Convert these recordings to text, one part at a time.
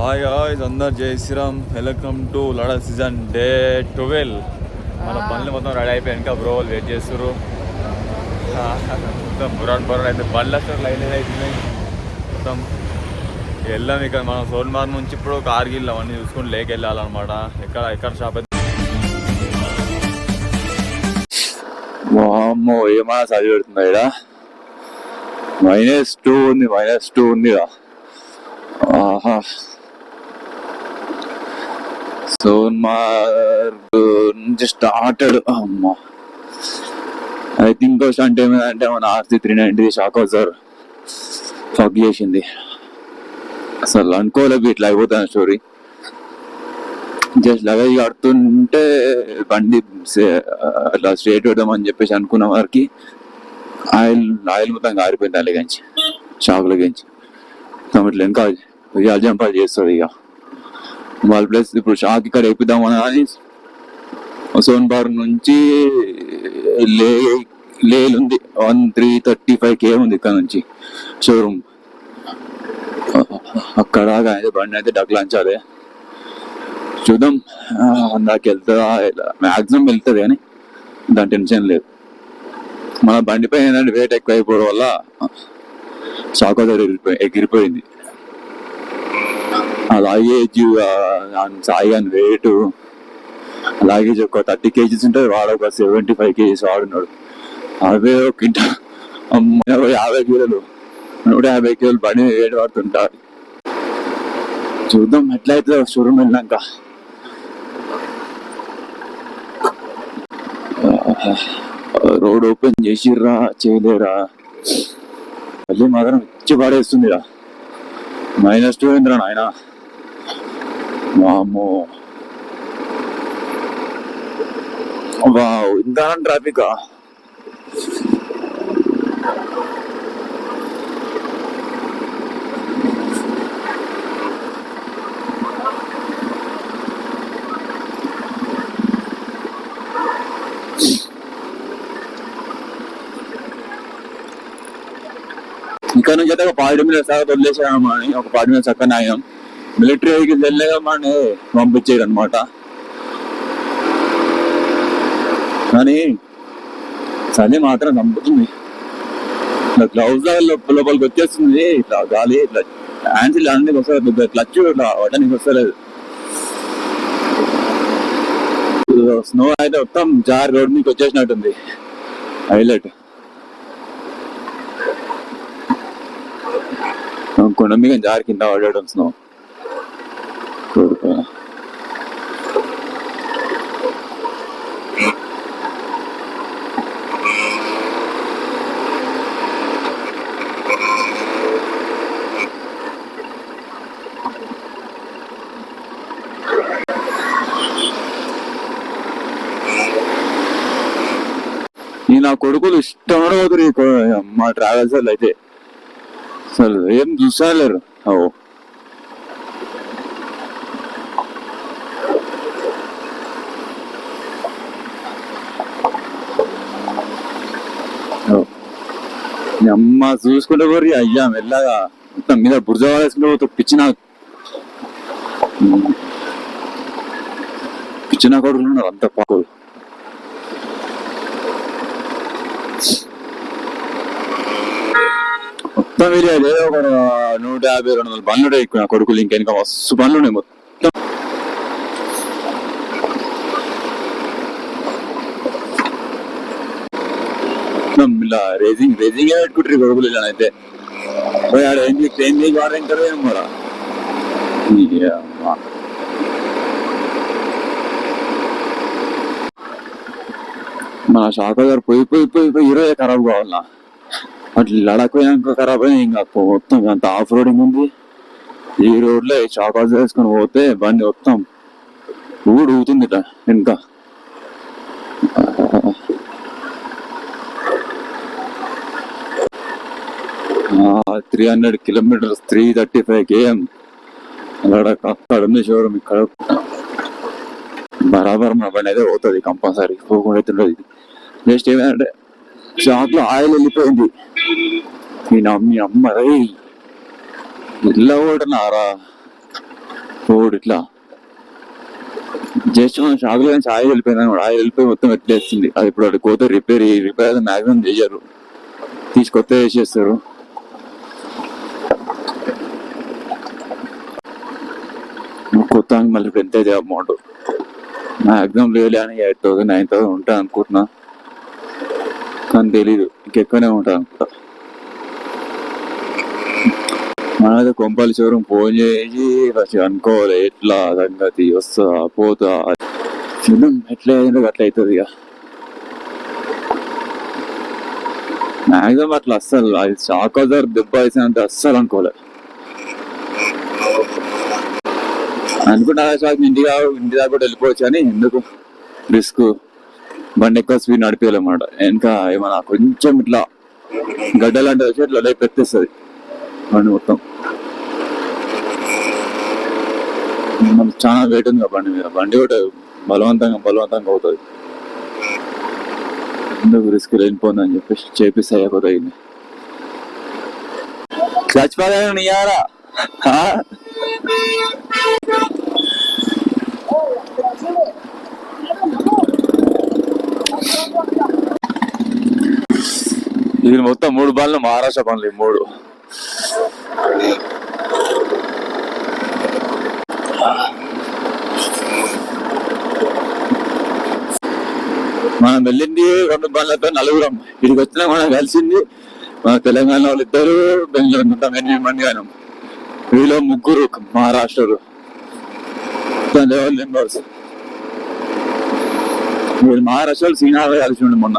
Hi hi అందరు జై Shri Ram. Welcome to లడా సీజన్ డే 12. మన బండ్లు మొత్తం రెడీ అయిపోయాయి. ఇంకా బ్రో వాళ్ళు వెయిట్ చేస్తారు. మొత్తం బురాన్ అయితే బండ్లు అసలు లైన్ అవుతున్నాయి. మొత్తం వెళ్ళాం. ఇక్కడ మనం సోన్మార్ నుంచి ఇప్పుడు కార్గిల్ అవన్నీ చూసుకొని లేక్ వెళ్ళాలన్నమాట. ఎక్కడ షాప్ అయితే అమ్మో ఏమన్నా చదివి పెడుతుంది ఇక్కడ. -2 ఉంది, -2 ఉంది. ఆహా, సోన్మార్గ్ నుంచి స్టార్టెడ్. అమ్మా, ఐ థింక్ స్టంట్ ఏమైందంటే మన RC390 షాక్ సార్ ఫక్ చేసింది. అసలు అనుకోలేదు ఇట్లా అయిపోతుంది స్టోరీ. జస్ట్ లగేజ్ కడుతుంటే బండి అట్లా స్ట్రేట్ పెడదామని చెప్పేసి అనుకున్న వారికి ఆయిల్ మొత్తం కారిపోయింది. అలాగంచి షాక్లో గంచి ఇట్లా ఇంకా జంపాలు చేస్తుంది. ఇక వాళ్ళ ప్లస్ ఇప్పుడు షాక్ ఇక్కడ వేపిద్దామని అని సోన్బార్ నుంచి లేల్ ఉంది. 1335 km ఉంది ఇక్కడ నుంచి షోరూమ్. అక్కడ బండి అయితే డగ్లాంచాలి. చూద్దాం అందాక వెళ్తుందా. మ్యాక్సిమం వెళ్తుంది కానీ దాని టెన్షన్ లేదు. మన బండిపై ఏంటంటే వెయిట్ ఎక్కువ అయిపోవడం వల్ల షాక్ ఎగిరిపోయింది. అలాగే సాయి గాని వెయిట్ అలాగే ఒక 30 kgs ఉంటుంది. వాడు ఒక 75 kgs వాడున్నాడు. అవే ఒక 50 కిలోలు 150 కిలోలు బండి వెయిట్ పడుతుంటారు. చూద్దాం ఎట్లయితే షోరూమ్ వెళ్ళాక. రోడ్ ఓపెన్ చేసిర్రా చేయలేరా. మళ్ళీ మాత్రం ఇచ్చి పడేస్తుందిరా. -2 ఏంద్రా నాయన. వామ్మో, ఇంత ట్రాఫిక్. ఇక్కడ నుంచి అయితే ఒక 40 minutes దాకా వదిలేసాము అని ఒక 40 minutes అక్కడ ఆగినాం. మిలిటరీ వెహికల్స్ వెళ్ళేమని పంపించాడు అనమాట. కానీ చలి మాత్రం చంపుతుంది. ఇట్లా గ్లౌజ్ లోపలికి వచ్చేస్తుంది. ఇట్లా గాలి ఇట్లా హ్యాండ్స్ ఇలా అన్నికి వస్తుంది. క్లచ్ ఇట్లా వడ్డానికి వస్తలేదు. స్నో అయితే మొత్తం జారి రోడ్ మీకు వచ్చేసినట్టుంది. హైలైట్ కొండ మీద జారి కింద పడడం స్నో. నా కొడుకులు ఇష్టం అవుతుంది మా ట్రావెల్స్ వాళ్ళు అయితే. అసలు ఏం చూసాలేరు. అమ్మ చూసుకుంటే పోరి అయ్యా మెల్లగా మొత్తం మీద బుర్జ వేసుకుంటే పోతే పిచ్చిన కొడుకులు ఉన్నారు అంత పాకులు. మొత్తం వీరే లేదో ఒక 150-200 బండ్లు ఉంటాయి ఎక్కువ కొడుకులు. ఇంకెనక మస్తు బండ్లు ఉన్నాయి మొత్తం. ఇలా రేసింగ్ పెట్టుకుంటారు కొడుకులు. ఇలా అయితే ట్రైన్ మీద వాడంటారు ఏమోరా. మన షాక్ గారు పోయి ఈరోజే ఖరాబ్ కావాలన్నా. అట్లా లడాక్ పోయాక ఖరాబ్ అయ్యి ఇంకా మొత్తం అంత ఆఫ్ రోడింగ్ ఉంది. ఈ రోడ్ లో షాక్ వేసుకొని పోతే బండి మొత్తం ఊగుతుంది ఇట్లా ఇంకా. 300 kilometers 335 km లడాక్. అక్కడ ఉంది షోరూమ్. ఇక్కడ బరాబర్ మన బండి అయితే పోతుంది కంపల్సరీ. పోకుండా అయితే ఉండదు. నెక్స్ట్ ఏమైందంటే షాక్ లో ఆయిల్ వెళ్ళిపోయింది. మీ అమ్మ ఇలా కూడా నారా పోడు ఇట్లా జస్ట్ మనం షాకులో నుంచి ఆయిల్ వెళ్ళిపోయింది కూడా, ఆయిల్ వెళ్ళిపోయి మొత్తం ఎట్లేస్తుంది. అది ఇప్పుడు అది కోత రిపేర్ అయితే మ్యాక్సిమం చేయరు, తీసుకొత్త వేసేస్తారు. కొత్త మళ్ళీ ఎంత అయితే అమౌంట్ మ్యాక్సిమం లేలే అని 8,000 9,000 ఉంటుంది అనుకుంటున్నా, కానీ తెలీదు ఇంకెక్కువనే ఉంటుంది అనుకుంటా. మనమైతే కొంపల్లి షోరూమ్ ఫోన్ చేసి ఫస్ట్ అనుకోవాలి ఎట్లా సంగతి వస్తా పోతా చూద్దాం ఎట్లా అయిందో అట్లా అవుతుంది. ఇక మ్యాక్సిమం అట్లా అస్సలు అది షాక్ దెబ్బ వేసినంత అస్సలు అనుకోలే. అనుకుంటా షాక్ ఇంటి దాకా కూడా వెళ్ళిపోవచ్చు అని, ఎందుకు రిస్క్, బండి ఎక్కువ స్పీడ్ నడిపేయాలన్నమాట. ఇంకా ఏమన్నా కొంచెం ఇట్లా గడ్డలాంటి వచ్చి ఇట్లా పెట్టేస్తుంది బండి మొత్తం. మనకు చాలా వెయిట్ ఉంది బండి మీద, బండి కూడా బలవంతంగా అవుతుంది. ఎందుకు రిస్క్ లేనిపోతుందని చెప్పేసి చేపిస్తే అయిపోతుంది. చచ్చిపోయాను నీయారా ఇది మొత్తం 3 బండ్లు మహారాష్ట్ర బండ్లు, 3. మనం వెళ్ళింది 2 బండ్లతో 4. ఇక్కడికి వచ్చినా మనం కలిసింది మన తెలంగాణ వాళ్ళు 2, బెంగళూరు మొత్తం 8 మంది అయినాం. వీళ్ళు 3 మహారాష్ట్రలు, మెంబర్స్. వీళ్ళు మహారాష్ట్రలో శ్రీనగర్ కలిసి ఉండి మొన్న.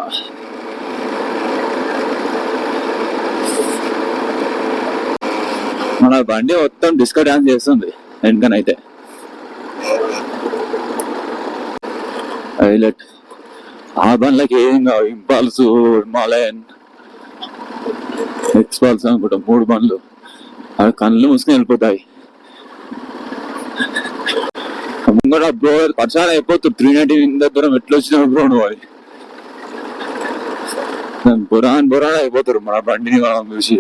మన బండి మొత్తం డిస్కో డాన్స్ చేస్తుంది వెనకనైతే. హైలైట్ ఆ బండ్లకి ఏం కావు, ఇంపాల్స్, హిమాలయన్, ఎక్స్పాల్స్ అనుకుంటా 3 బండ్లు. అవి కళ్ళు మూసుకొని వెళ్ళిపోతాయి. ముంగడ బ్రో పరిసరాలు అయిపోతుంది 390 దగ్గర ఎట్లా వచ్చిన బ్రో నువ్వు అది బొరాన్ అయిపోతారు మన బండిని మనం చూసి.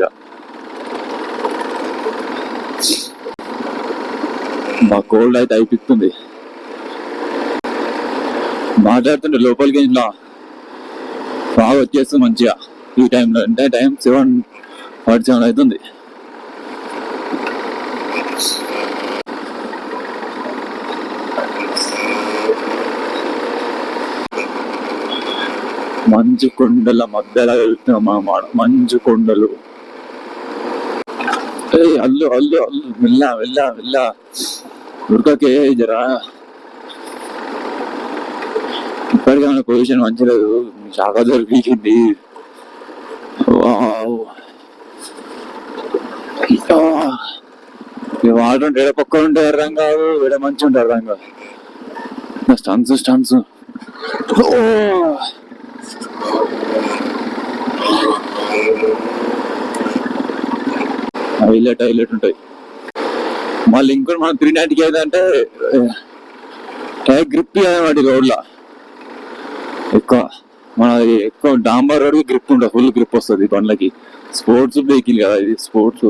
మా కోల్డ్ అయితే అయిపోతుంది. మాట్లాడుతుంటే లోపలికి ఇట్లా బాగా వచ్చేస్తుంది మంచిగా. ఈ టైంలో అంటే టైం 7:47 అవుతుంది. మంచు కొండల మధ్యలో వెళ్తున్నాం అన్నమాట. మంచు కొండలు, అల్లు వెళ్ళా ఉడకకే జరా. ఇప్పటికే మన పొజిషన్ మంచిలేదు, చాలా దొరికింది. వాటర్ ఉంటే పక్క ఉంటే అర్థం కాదు, విడ మంచి ఉంటే అర్థం కాదు. స్టన్స్ హైలైట్ ఉంటాయి. మళ్ళీ ఇంకోటి మనం 390కి ఏదంటే గ్రిప్ వాటి రోడ్లో ఎక్కువ డాంబర్ రోడ్ గ్రిప్ ఉంటుంది, ఫుల్ గ్రిప్ వస్తుంది బండ్లకి. స్పోర్ట్స్ వెహికల్ కదా ఇది, స్పోర్ట్స్.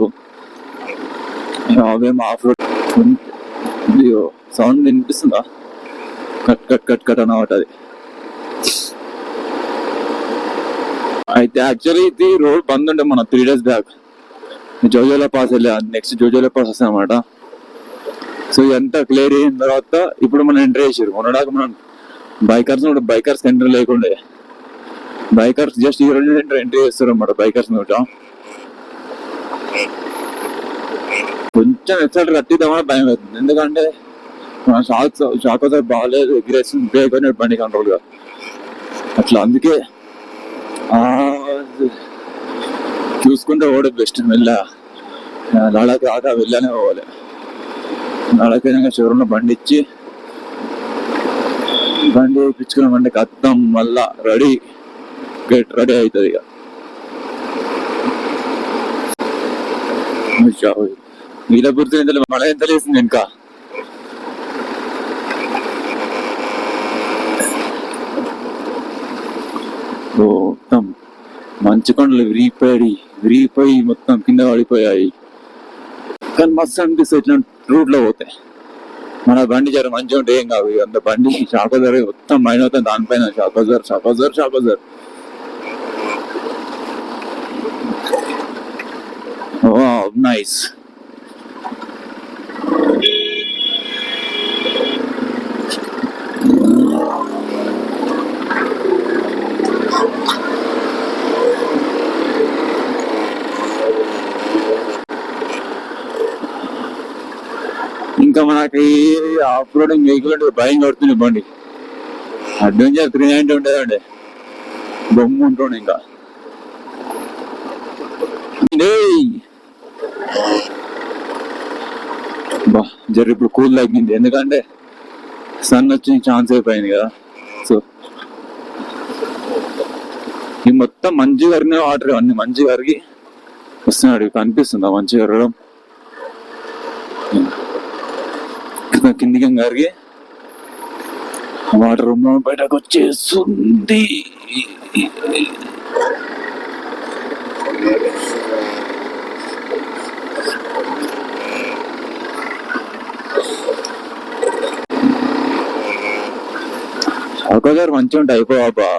అవేమో ఆఫ్ రోడ్. సౌండ్ వినిపిస్తుందా? కట్ అన్నమాట అది. అయితే యాక్చువల్లీ ఇది రోడ్ బంద్ ఉండే మన 3 days బ్యాక్. జోజోలో పాస్ వెళ్ళా, నెక్స్ట్ జోజోలో పాస్ వస్తాయి అన్నమాట. సో ఇదంతా క్లియర్ అయిన తర్వాత ఇప్పుడు మనం ఎంట్రీ చేసారు. మొన్నడాక మనం బైకర్స్ ఎంట్రీ లేకుండే, బైకర్స్ జస్ట్ ఈ రోజు ఎంట్రీ చేస్తారు అన్నమాట. బైకర్స్ నోట కొంచెం ఎక్సైట్ కట్టిద్దామని భయం అవుతుంది, ఎందుకంటే మన షాక్ అయితే బాగాలేదు, ఎగ్రేషన్ బ్రేక్ అని బండి కంట్రోల్గా అట్లా. అందుకే చూసుకుంటే ఓడే బెస్ట్. లడాక్ దాకా వెళ్ళానే పోవాలి. లడాక్ అయినా చివరిలో బండి ఇచ్చి బండి పిచ్చుకున్న బండికి అర్థం మళ్ళా రెడీ అవుతుంది. ఇక మీద గుర్తు మళ్ళీ ఎంత లేస్తుంది ఇంకా. మొత్తం మంచు కొండలు విరిగిపోయి మొత్తం కింద పడిపోయాయి. కానీ మస్తు అనిపిస్తుంది ఇట్లా రూట్ లో పోతే. మన బండి జర మంచిగా ఉంటే ఏం కాదు. అంత బండి షాకోజర్ మొత్తం మైండ్ అవుతాం దానిపైన. షాకోజర్ నైస్. ఇంకా మనకి ఆఫ్ రోడింగ్ వెహికల్ అంటే భయం కొడుతుంది బండి. అడ్వెంచర్ 390 ఉంటుందండి, బొమ్మ ఉంటుండే. ఇంకా బా జర ఇప్పుడు కూల్ తగ్గింది, ఎందుకంటే సన్ వచ్చిన ఛాన్స్ అయిపోయింది కదా. సో ఈ మొత్తం మంచి కరిగిన వాటర్ అన్ని మంచి కరిగి వస్తున్నాడు. కనిపిస్తుందా మంచి కరగడం? కిందికి కరిగి వాటర్ రూమ్ బయటకు వచ్చేస్తుంది. షాకోజర్ మంచిగా ఉంటాయి అయిపోవా.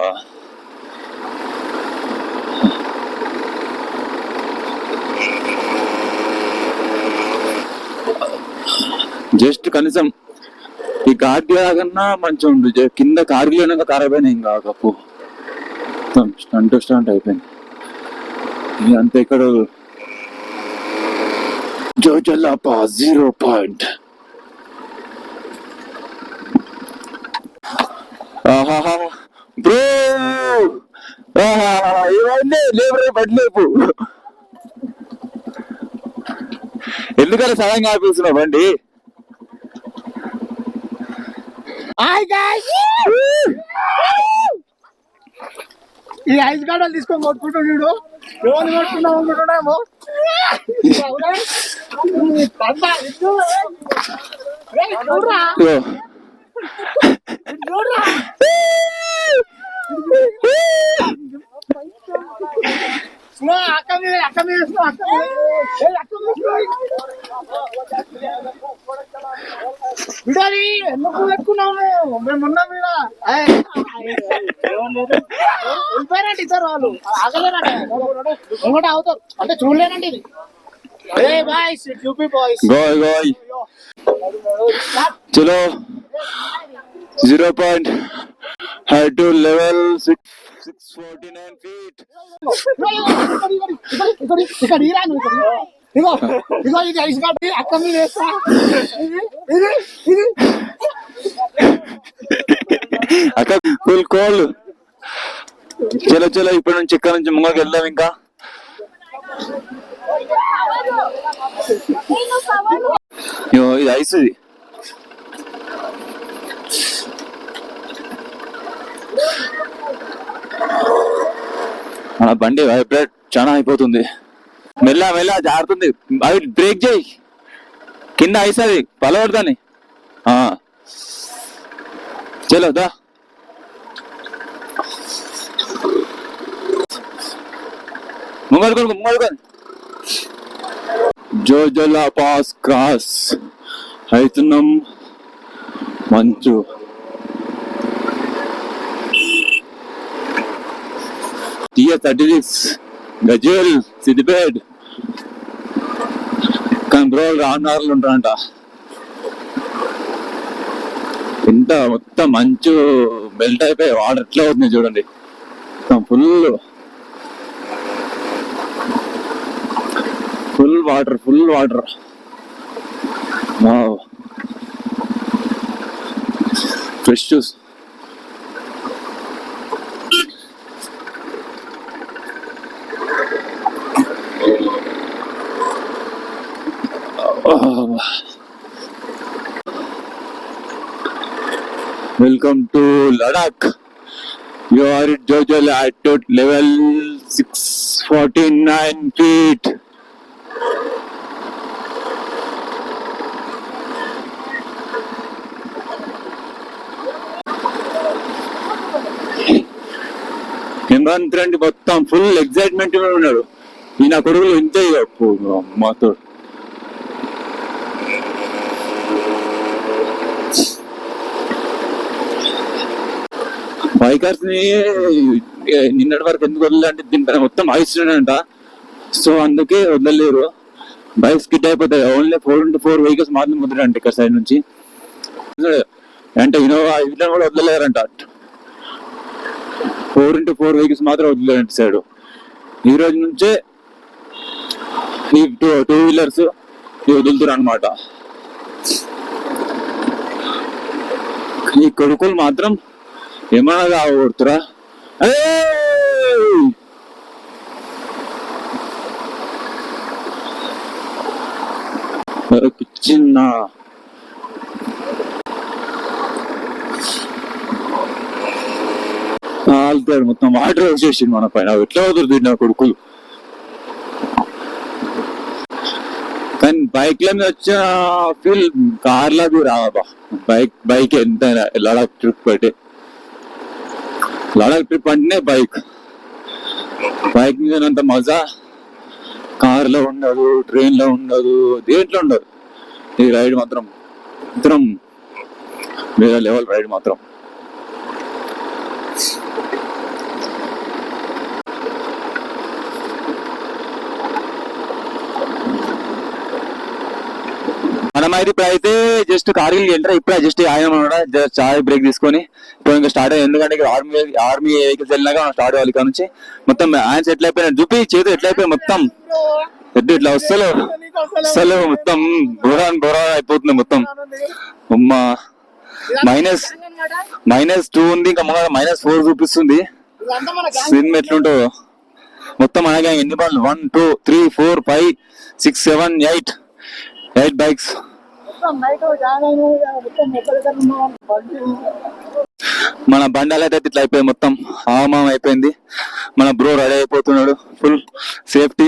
జస్ట్ కనీసం ఈ కార్గిల్ కన్నా మంచిగా ఉండు. కింద కార్గిల్ అయినాక ఖరాబ్ అయినా ఇంకా కప్పు స్టంట్ అయిపోయింది. అంతే. ఇక్కడ జోజలాపా 0 పాయింట్. బ్రో ఇవన్నీ లేబర్ బండిలేపు. ఎందుకని సడన్గా ఆపిస్తున్నావు బండి? ఈ ఐస్ గడ్డలు తీసుకొని కొట్టుకుంటున్నాడు. రోజు కొట్టుకున్నాము అనుకుంటున్నాము. అక్క మీద విడాలి ఎందుకు పెట్టుకున్నాము మేము ఉన్నాం మీద. వెళ్ళిపోయారంటే ఇద్దరు వాళ్ళు ఆగలేరంటే ఇంకోటి అవుతారు అంటే చూడలేనండి ఇది. చలో 0 point high to level 649 feet. ఇక్కడ ఇరాను ఇగో ఇగో ఇది ఐస్ కాబట్టి అక్క మీద వేస్తా. ఇది అక్క ఫుల్ కోల్డ్. చలో ఇప్పటి నుంచి ఇక్కడ నుంచి ముంగకి వెళ్దాం. ఇంకా ఇది ఐస్. ఇది మన బండి వైబ్రేట్ చాలా అయిపోతుంది. మెల్ల జారుతుంది. అవి బ్రేక్ చేయి, కింద ఐస్ అది పలవడదాన్ని. చలో దా. ముంగడుకొని జోజలాపాస్ క్రాస్ అవుతున్నాం. మంచు TS36 గజల్ సిద్దిపేట్ కంట్రోల్ రాన్నారులు ఉంటారంట. ఇంత మొత్తం మంచు మెల్ట్ అయిపోయి వాటర్ ఎట్లా అవుతుంది చూడండి. Full water. Fresh juice. Welcome to Ladakh. You are at Jojala at level 649 feet. Himavanth Reddy మొత్తం ఫుల్ ఎక్సైట్మెంట్ ఉన్నాడు. ఈయన కొడుకులు ఇంతే మాతో. బైకర్స్ ని నిన్నటి వరకు ఎందుకు వదలంటే దీనిపైన మొత్తం ఆగిస్తున్నాడంట. సో అందుకే వదలలేరు, బైక్ స్కిడ్ అయిపోతాయి. ఓన్లీ 4x4 వెహికల్స్ మాత్రం వదలంటే ఇక్కడ సైడ్ నుంచి. అంటే ఇన్నోవా ఇట్లా కూడా వదలలేరంట. 4x4 వెహికల్స్ మాత్రం వదలలేరంట సైడ్. ఈ రోజు నుంచే ఈ టూ వీలర్స్ వదులుతారు అనమాట. ఈ కొడుకులు మాత్రం ఏమన్నా కావడుతురా. చిన్న మొత్తం వాటర్ వచ్చేసింది మన పైన. ఎట్లా వదులుతుంది నా కొడుకులు. కానీ బైక్ లో మీద వచ్చిన ఫీల్ కార్ లా రావా. బైక్ ఎంత లడాక్ ట్రిప్ అంటే, లడాక్ ట్రిప్ అంటేనే బైక్ మీద అంత మజా కార్ లో ఉండదు, ట్రైన్ లో ఉండదు, దేంట్లో ఉండదు. ఈ రైడ్ మాత్రం వేరే లెవెల్ రైడ్ మాత్రం. మనమైతే ఇప్పుడైతే జస్ట్ కార్గిల్ ఎంటర్. ఇప్పుడే జస్ట్ ఆయన చాయ్ బ్రేక్ తీసుకొని ఇప్పుడు ఇంకా స్టార్ట్ అయ్యి. ఎందుకంటే ఆర్మీ వెహికల్స్ వెళ్ళినాక మనం స్టార్ట్ అవ్వాలి. ఇక్కడ నుంచి మొత్తం హ్యాండ్స్ ఎట్లా అయిపోయినా చూపి, చేతులు ఎట్లా అయిపోయి మొత్తం పెద్ద ఇట్లా అసలు మొత్తం బోరా అయిపోతుంది మొత్తం. అమ్మా -2 ఉంది, ఇంకా -4 చూపిస్తుంది. సినిమా ఎట్లుంటుందో మొత్తం. అలాగే ఎన్ని బండ్లు 1 2 3 4 5 6 7 8 బైక్స్. మన బండాలు అయితే ఇట్లా అయిపోయింది మొత్తం, ఆమాం అయిపోయింది. మన బ్రో రెడీ అయిపోతున్నాడు, ఫుల్ సేఫ్టీ.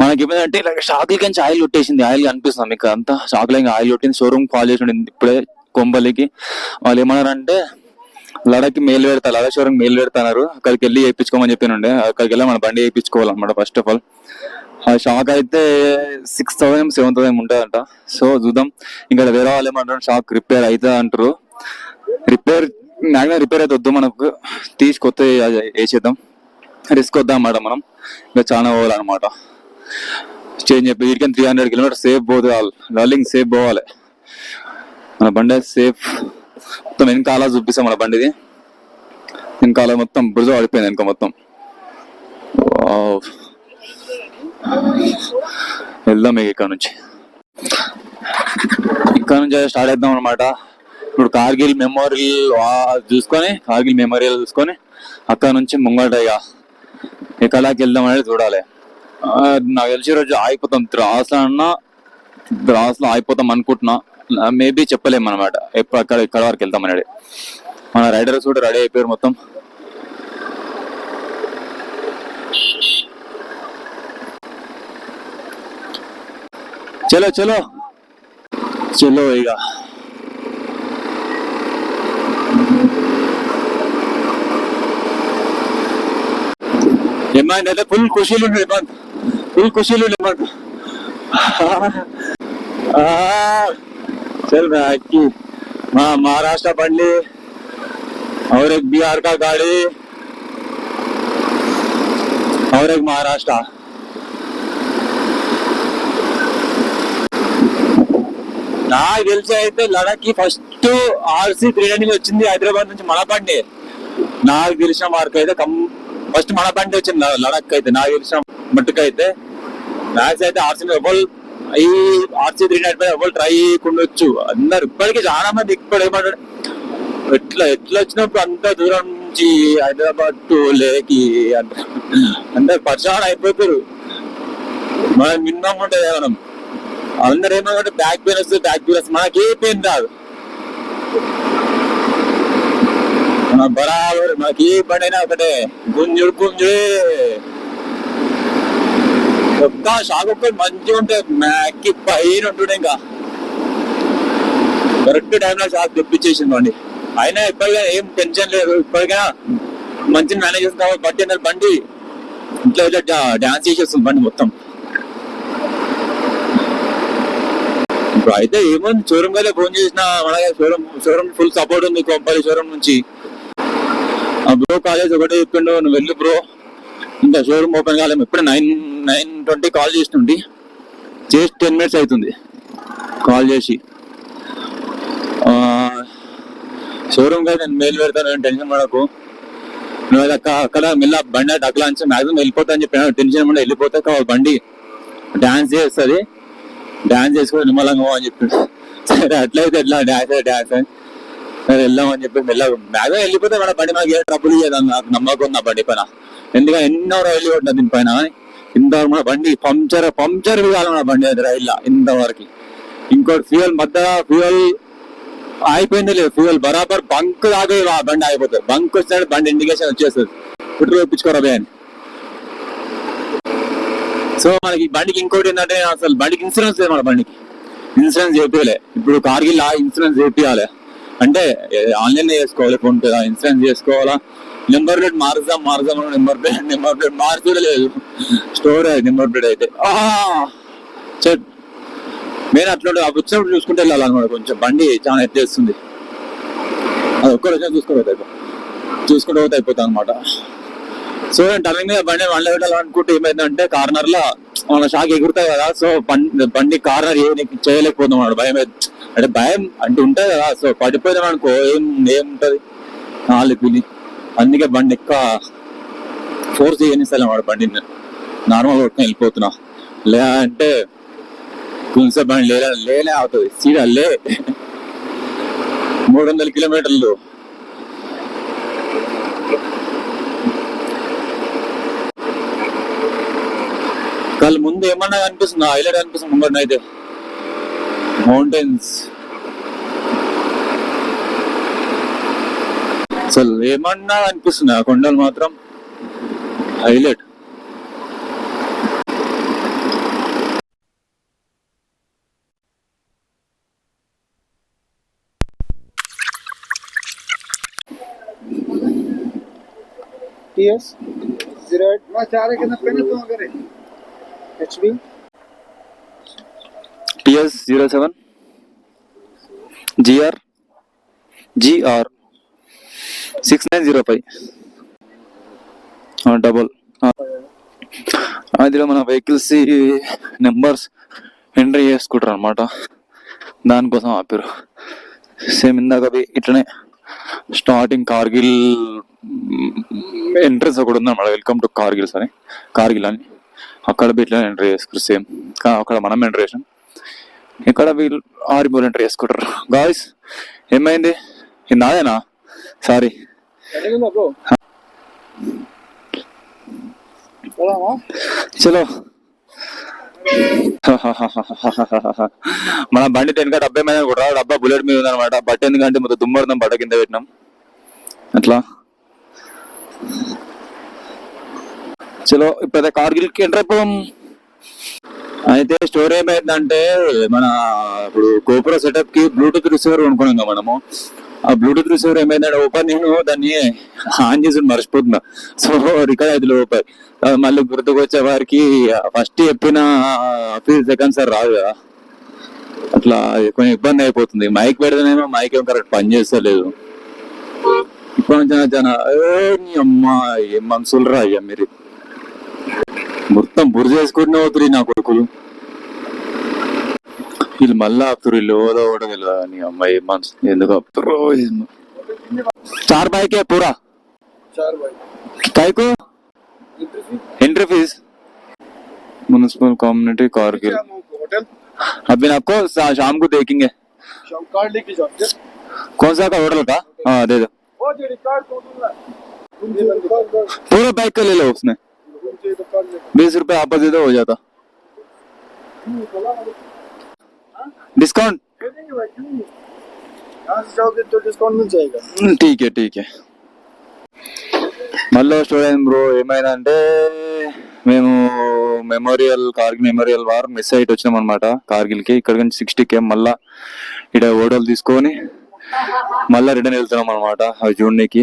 మనకి ఏమైందంటే ఇలా షాకులకి నుంచి ఆయిల్ కొట్టేసింది. ఆయిల్ కనిపిస్తుంది మీకు అంతా. షాకులకి ఆయిల్ కొట్టింది. షోరూమ్ కాల్ చేసి ఉండింది ఇప్పుడే కొంబలికి. వాళ్ళు ఏమన్నారంటే లడాక్ మెయిల్ పెడతా, లడాక్ షోరూమ్ మెయిల్ పెడతారు, అక్కడికి వెళ్ళి వేయించుకోమని చెప్పినండే. అక్కడికి వెళ్ళి మన బండి వేయించుకోవాలన్నమాట ఫస్ట్ ఆఫ్ ఆల్. ఆ షాక్ అయితే 6,000 7,000 ఉంటుందంట. సో చూద్దాం. ఇంకా వేరే వాళ్ళు ఏమంటారు, షాక్ రిపేర్ అవుతుంది అంటారు. రిపేర్ అయితే వద్దు, మనకు తీసి కొత్త వేసేద్దాం. రిస్క్ వద్దాం అన్నమాట. మనం ఇంకా చాలా పోవాలన్నమాట. చేంజ్ చెప్పి వీటికి 300 కిలోమీటర్ సేఫ్ పోవాలి. రన్నింగ్ సేఫ్ పోవాలి. మన బండి సేఫ్. మొత్తం వెనకాల చూపిస్తాం మన బండిది. వెనకాల మొత్తం బురద పడిపోయింది వెనక మొత్తం. వెళ్దాం ఇక్కడ నుంచి స్టార్ట్ చేద్దాం అనమాట. ఇప్పుడు కార్గిల్ మెమోరియల్ చూసుకొని అక్కడ నుంచి ముంగట ఎక్కడికి వెళ్దాం అనేది చూడాలి. నాకు తెలిసి రోజు ఆగిపోతాం ద్రాస్లో ఆగిపోతాం అనుకుంటున్నా. మేబీ చెప్పలేము అనమాట ఎప్పుడు ఇక్కడ వరకు వెళ్తాం అనేది. మన రైడర్స్ కూడా రెడీ అయిపోయారు మొత్తం. చలో ఇక ఏమైంది అయితే ఫుల్ ఖుషీలు चल रहा है कि महाराष्ट्र बंडी और एक बिहार का गाड़ी और एक महाराष्ट्र. నాకు తెలిసి అయితే లడాక్ కి ఫస్ట్ RC 390 వచ్చింది హైదరాబాద్ నుంచి మన బండి. నాకు తెలిసిన మార్క్ అయితే ఫస్ట్ మన బండి వచ్చింది లడాక్ అయితే. నాకు తెలిసిన మట్టుకైతే మ్యాక్స్ అయితే ఈ RC 390 ఎవరు ట్రై చేయకుండొచ్చు. అందరు ఇప్పటికీ చాలా మంది ఇప్పుడు ఏమంటారు, ఎట్లా వచ్చినప్పుడు అంత దూరం నుంచి హైదరాబాద్ టు లేకి అందరు పరిచయం అయిపోతారు. మనం మినిమం ఉంటుంది మనం. అందరు ఏమంటే బ్యాక్ పెయిన్ వస్తుంది, మనకి ఏ పెయిన్ రాదు. మన బరాబర్ మనకి ఏ బండి అయినా ఒకటే గుంజుడు ఒక్క షాక్ ఒక్కటి మంచిగా ఉంటే మ్యాక్కి పైన ఉంటుండే. ఇంకా కరెక్ట్ టైంలో షాక్ తెప్పించేసింది బండి. అయినా ఇప్పటికైనా ఏం టెన్షన్ లేదు. ఇప్పటికైనా మంచిగా మేనేజ్ చేస్తుంది కాబట్టి బండి ఇంట్లో డాన్స్ చేసేస్తుంది బండి మొత్తం. ఇప్పుడు అయితే ఏముంది, షోరూమ్ కదా ఫోన్ చేసిన మనకి షోరూమ్ ఫుల్ సపోర్ట్ ఉంది కొంపల్లి షోరూమ్ నుంచి. ఆ బ్రో కాలేజ్ ఒకటే చెప్పిండు, నువ్వు వెళ్ళు బ్రో, ఇంకా షోరూమ్ ఓపెన్ కాలేము. ఇప్పుడు 9:20 కాల్ చేసి 10 minutes అవుతుంది కాల్ చేసి. షోరూమ్ గా నేను మెయిల్ పెడతాను, నేను టెన్షన్ పడకు, నువ్వు అక్కడ మెల్ల బండి అట్లా అని మ్యాక్సిమం వెళ్ళిపోతా అని చెప్పిన, టెన్షన్ పడి వెళ్ళిపోతా, బండి డాన్స్ చేస్తుంది, డాన్స్ చేసుకుని నిమ్మలంగా అని చెప్పాడు. సరే అట్లయితే ఎట్లా డాన్స్ అని సరే వెళ్దాం అని చెప్పి మెల్లగా మ్యాక్సిమం వెళ్ళిపోతే మన బండి మనకి ఏ ట్రబుల్ చేయదు, నాకు నమ్మకం నా బండి పైన. ఎందుకంటే ఎన్నో రైలు కొట్టిన దీనిపైన, ఇంతవరకు మన బండి పంక్చర్ కాదు మన బండి అది రైల్లో ఇంతవరకు. ఇంకోటి ఫ్యూయల్ అయిపోయింది లేదు, ఫ్యూయల్ బరాబర్ బంక్ దాకా బండి అయిపోతుంది, బంక్ వచ్చినట్టు బండి ఇండికేషన్ వచ్చేస్తుంది, పెట్రోల్ తెప్పించుకోరా అని. సో మనకి బండికి ఇంకోటి ఏంటంటే, అసలు బండికి ఇన్సూరెన్స్ లేదు, మన బండికి ఇన్సూరెన్స్ చేపియాలి. ఇప్పుడు కార్గిల్ ఇన్సూరెన్స్ చేపియాలి అంటే ఆన్లైన్ చేసుకోవాలి, ఫోన్ పే ఇన్సూరెన్స్ చేసుకోవాలా, నెంబర్ ప్లేట్ మారుద్దాం నెంబర్ ప్లేట్ మార్చలేదు, స్టోర్ నెంబర్ ప్లేట్ అయితే నేను అట్లా వచ్చినప్పుడు చూసుకుంటే వెళ్ళాలన్నమాట. కొంచెం బండి చాలా ఎత్తేస్తుంది, అది ఒక్క రోజు చూసుకుంటూ పోతే అయిపోతుంది అనమాట. సో నేను టర్నింగ్ మీద బండి వన్ వెళ్ళాలనుకుంటే ఏమైందంటే, కార్నర్ లో మన షాక్ ఎగురుతాయి కదా, సో బండి కార్నర్ చేయలేకపోతున్నాం అన్నమాట. భయం అంటే భయం అంటే ఉంటుంది కదా, సో పడిపోయినాం అనుకో ఏముంటది నాలుగు పిలి. అందుకే బండి ఎక్కువ ఫోర్స్ చేయనిస్తాను వాడు, బండిని నార్మల్ కొట్టుకొని వెళ్ళిపోతున్నా. లేదంటే కొంచెం బండి లేనే అవుతుంది, సీడల్లే 300 kilometers. కళ్ళు ముందు ఏమన్నా కనిపిస్తుంది, హైలైట్ అనిపిస్తుంది ముంగడిని అయితే, మౌంటైన్స్ అసలు ఏమన్నా అనిపిస్తుంది, ఆ కొండలు మాత్రం హైలైట్. TS 08 मैं 4 के ना पहले तो अगर HB TS 07 GR 6905 డబల్. అందులో మన వెహికల్స్ నెంబర్స్ ఎంట్రీ చేసుకుంటారు అనమాట, దానికోసం ఆపారు. సేమ్ ఇందాక ఇట్లనే స్టార్టింగ్ కార్గిల్ ఎంట్రెన్స్ ఒకటి ఉంది అన్నమాట, వెల్కమ్ టు కార్గిల్ అని, అక్కడ ఇట్లా ఎంట్రీ చేసుకుంటారు. సేమ్ అక్కడ మనం ఎంట్రీ చేసాం, ఇక్కడ వీళ్ళు ఆర్మీలు ఎంట్రీ చేసుకుంటారు. గాయ్స్ ఏమైంది, ఇది నాదేనా? సారీ. చలో మన బండి 10 మీద కూడా డబ్బా బుల్లెట్ మీద ఉందన్నమాట. బట్ట ఎందుకంటే మొత్తం దుమ్మడుతాం, బట్ట కింద పెట్టినాం అట్లా. చలో ఇప్పుడు కార్గిల్కి ఎంటర్ అయిపోయాం. అయితే స్టోరీ ఏమైందంటే, మన ఇప్పుడు గోపుర సెటప్ కి బ్లూటూత్ రిసీవర్ కొనుక్కున్నాం కదా మనము. ఆ బ్లూటూత్ రిసీవర్ ఏమైందంటే నేను దాన్ని ఆన్ చేసి మర్చిపోతున్నా, సో రికార్డ్ అయితే ఓపెన్ మళ్ళీ గుర్తుకొచ్చే వారికి ఫస్ట్ చెప్పిన 50 seconds రాదు కదా, అట్లా కొంచెం ఇబ్బంది అయిపోతుంది. మైక్ పెడితేనేమో మైక్ ఏం కరెక్ట్ పని చేస్తలేదు. ఇప్పుడు అమ్మా ఏం మనుషులు రా అయ్యా మీరు, మొత్తం బుర్ర చేసుకుంటూనే అవుతుంది నా కొడుకులు. వీళ్ళు మళ్ళీ ఆపుతారు, వీళ్ళు ఓదో కూడా తెలియదు అని అమ్మాయి మనసు ఎందుకు ఆపుతారు. 4 bike పూరా 4 बाइक कायको entry fee municipal community Kargil. Hotel अभी आपको शाम को देखेंगे. शाम कार्ड लेके जाओ. कौन सा का होटल का? हाँ दे दो. वो जो रिकॉर्ड तो पूरा बाइक का ले लो, उसमें 20 रुपए आपस दे दो, हो जाता डिस्काउंट. यहाँ से जाओगे तो डिस्काउंट मिल जाएगा. ठीक है. మళ్ళీ స్టోరీ అయింది బ్రో. ఏమైందంటే మేము కార్గిల్ మెమోరియల్ వార్ మిస్ అయితే వచ్చినాం అనమాట కార్గిల్కి. ఇక్కడ నుంచి 60 km మళ్ళా ఇక్కడ హోటల్ తీసుకొని మళ్ళా రిటర్న్ వెళ్తున్నాం అనమాట అవి చూడడానికి.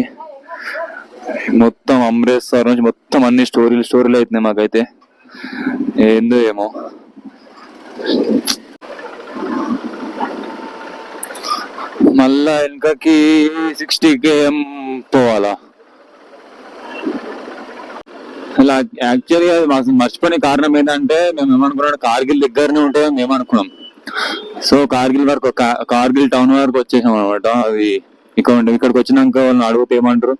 మొత్తం అమృత్సర్ నుంచి మొత్తం అన్ని స్టోరీలు అవుతున్నాయి మాకైతే, ఏందో ఏమో. మళ్ళా వెనకకి 60 km పోవాలా, అలా యాక్చువల్గా మర్చిపోయిన కారణం ఏంటంటే మేము ఏమనుకున్నాం కార్గిల్ దగ్గరనే ఉంటుందని మేము అనుకున్నాం. సో కార్గిల్ వరకు కార్గిల్ టౌన్ వరకు వచ్చేసాం అనమాట. అది ఇక్కడికి వచ్చినాక వాళ్ళని అడిగితే ఏమంటారు,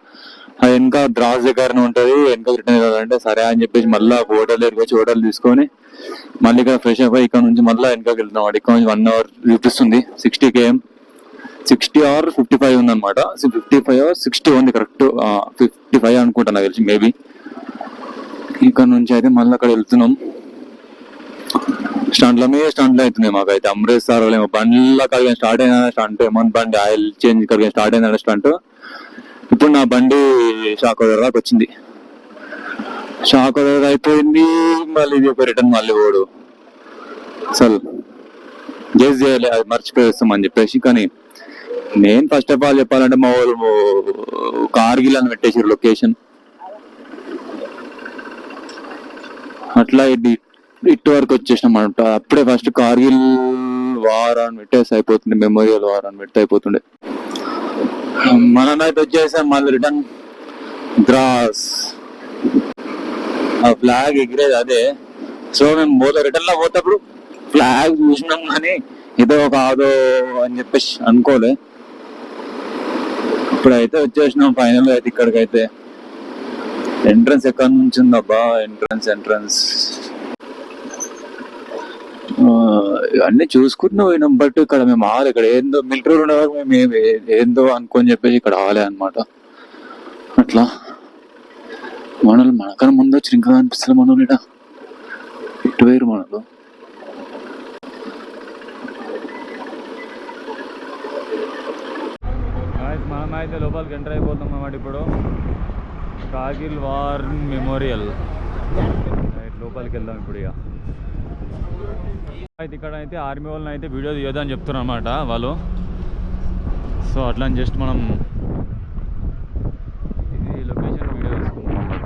అది ఇంకా ద్రాస్ దగ్గరనే ఉంటది, వెనక రిటర్న్ వెళ్ళాలంటే సరే అని చెప్పేసి మళ్ళీ హోటల్ దగ్గరికి వచ్చి హోటల్ తీసుకొని మళ్ళీ ఇక్కడ ఫ్రెష్ అయిపోయి ఇక్కడ నుంచి మళ్ళీ వెనకకి వెళ్తున్నాం. ఇక్కడ నుంచి 1 hour చూపిస్తుంది. 60 km 60 or 55 ఉందన్నమాట. 55 or 60 ఉంది కరెక్ట్. 55 అనుకుంటా నాకు తెలిసి మేబీ. ఇక్కడ నుంచి అయితే మళ్ళీ అక్కడ వెళ్తున్నాం. స్టంట్ల మీద స్టంట్లు అవుతున్నాయి మాకైతే. అమృత్సర్ బండ్ల కలిగిన స్టార్ట్ అయిన స్టంట్, ఏమన్నా బండి ఆయిల్ చేంజ్ కలిగిన స్టార్ట్ అయిన స్టంట్. ఇప్పుడు నా బండి షాక్ దాకా వచ్చింది. షాక్ అయిపోయింది. మళ్ళీ ఇది ఒక రిటర్న్ మళ్ళీ ఓడు అసలు గేస్ చేయాలి, అది మర్చిపోయేస్తామని చెప్పేసి. కానీ నేను ఫస్ట్ ఆఫ్ ఆల్ చెప్పాలంటే మా వాళ్ళు కార్గిల్ అని పెట్టేసారు లొకేషన్. అట్లా ఇటు వరకు వచ్చేసినాం అనమాట. అప్పుడే ఫస్ట్ కార్గిల్ వార్ అని పెట్టేసి అయిపోతుండే, మెమోరియల్ వార్ అని పెట్టి అయిపోతుండే. మనమైతే వచ్చేసాం మళ్ళీ రిటర్న్ ద్రాస్. ఆ ఫ్లాగ్ ఎగిరేది అదే. సో మేము రిటర్న్ లో పోతప్పుడు ఫ్లాగ్ చూసినాం కానీ ఏదో కాదో అని చెప్పేసి అనుకోలే. ఇప్పుడైతే వచ్చేసినాం ఫైనల్ అయితే. ఇక్కడికైతే ఎంట్రన్స్ ఎక్కడి నుంచి ఉందబ్బా? ఎంట్రన్స్ అన్ని చూసుకుంటున్నా పోయినాం. బట్ ఇక్కడ మేము ఆవాలి. ఇక్కడ ఏందో మిలిటరీ ఉండే వరకు మేము ఏందో అనుకొని చెప్పేసి ఇక్కడ ఆలే అనమాట. అట్లా మనలు మనకన్నా ముందు వచ్చి ఇంకా అనిపిస్తుంది. మనలు ఇటు వేరు మనలు. మనం అయితే లోపలికి ఎంటర్ అయిపోతాం అన్నమాట. ఇప్పుడు కార్గిల్ వార్ మెమోరియల్ లోపలికి వెళ్దాం ఇప్పుడు. ఇక అయితే ఇక్కడ అయితే ఆర్మీ వాళ్ళని అయితే వీడియో తీయొద్దని చెప్తున్నారు అనమాట వాళ్ళు. సో అట్లా జస్ట్ మనం ఇది లొకేషన్ వీడియో తీసుకుంటాం అన్నమాట.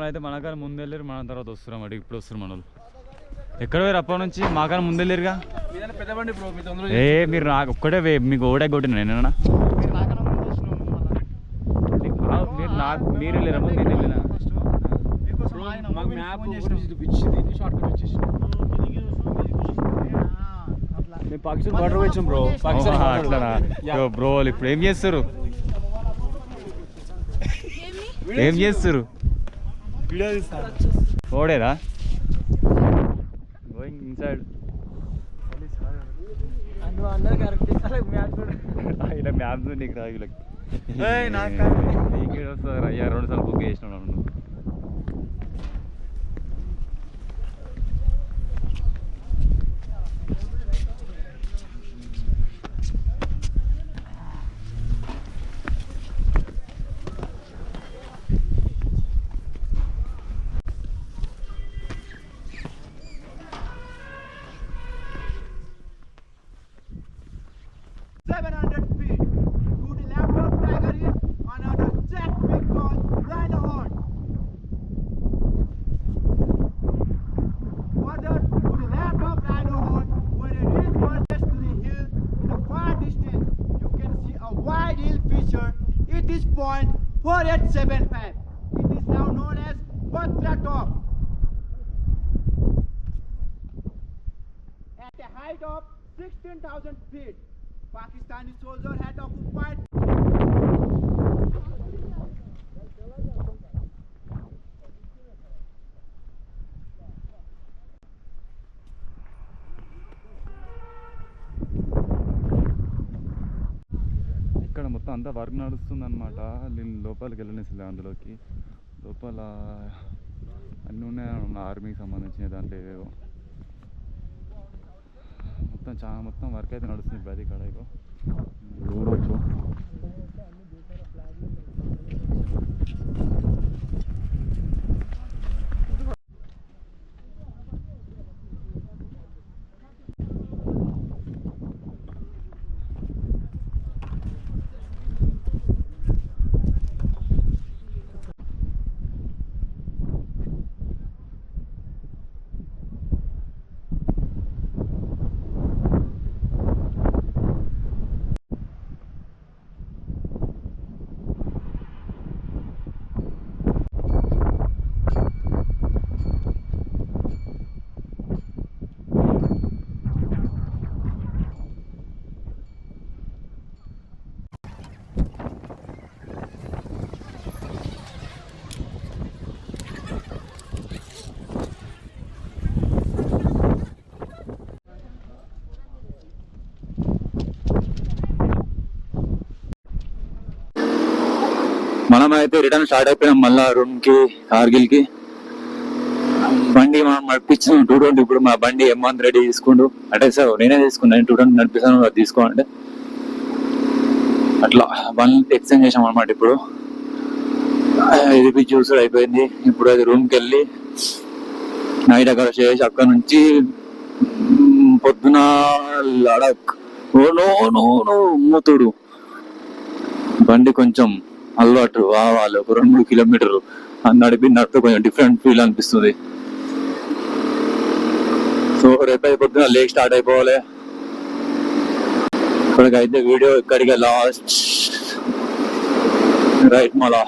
అయితే మనకన్నా ముందు వెళ్ళారు, మన తర్వాత వస్తున్నాం అడిగి. ఇప్పుడు వస్తారు మనలు. ఎక్కడ వేరు అప్పటి నుంచి మాకన్నా ముందు వెళ్ళారుగా. ఏ మీరు నాకు ఒక్కటే మీకు ఓడే కొట్టిన నేనేనా? మీరు వెళ్ళారా ముందు? నేను వెళ్ళినా. అట్లా బ్రో. ఇప్పుడు ఏం చేస్తారు? ఏం చేస్తారు? ఓడేరా గోయింగ్ ఇన్సైడ్. ఇలా మ్యాప్ నీకు రా. వీళ్ళకి వస్తుంది అయ్యా. 2 సార్లు బుక్ చేసినాడు నువ్వు. It is point 4875. It is now known as Batra Top. At a height of 16,000 feet, Pakistani soldiers had occupied. ఇక్కడ మొత్తం అంతా వర్క్ నడుస్తుంది అనమాట. లోపలికి వెళ్ళనిస్తుంది. అందులోకి లోపల అన్నీ ఉన్నాయి ఆర్మీకి సంబంధించిన దాంట్లో ఏవేవో. మొత్తం వర్క్ అయితే నడుస్తుంది. ఇప్పుడు అది ఇక్కడ చూడవచ్చు. మనం అయితే రిటర్న్ స్టార్ట్ అయిపోయినాం మళ్ళా రూమ్ కి కార్గిల్ కి. బండి మనం నడిపించాం 220. ఇప్పుడు మా బండి M1 రెడీ తీసుకుంటూ అంటే సార్ నేనే తీసుకున్నాను 220 నడిపిస్తాను అది తీసుకోండి అట్లా బండి ఎక్స్చేంజ్ చేసాం అనమాట. ఇప్పుడు ఇది చూసుడు అయిపోయింది. ఇప్పుడు అది రూమ్కి వెళ్ళి నైట్ అక్కడ చేసి అక్కడ నుంచి పొద్దున లడక్ మూతుడు బండి కొంచెం అలవాటు వాళ్ళు ఒక 2-3 కిలోమీటర్లు నడిపితే కొంచెం డిఫరెంట్ ఫీల్ అనిపిస్తుంది. సో రేపు పొద్దున లేక్ స్టార్ట్ అయిపోవాలి. ఇప్పటికైతే వీడియో ఇక్కడికి లాస్ట్ రైట్ మళ్ళా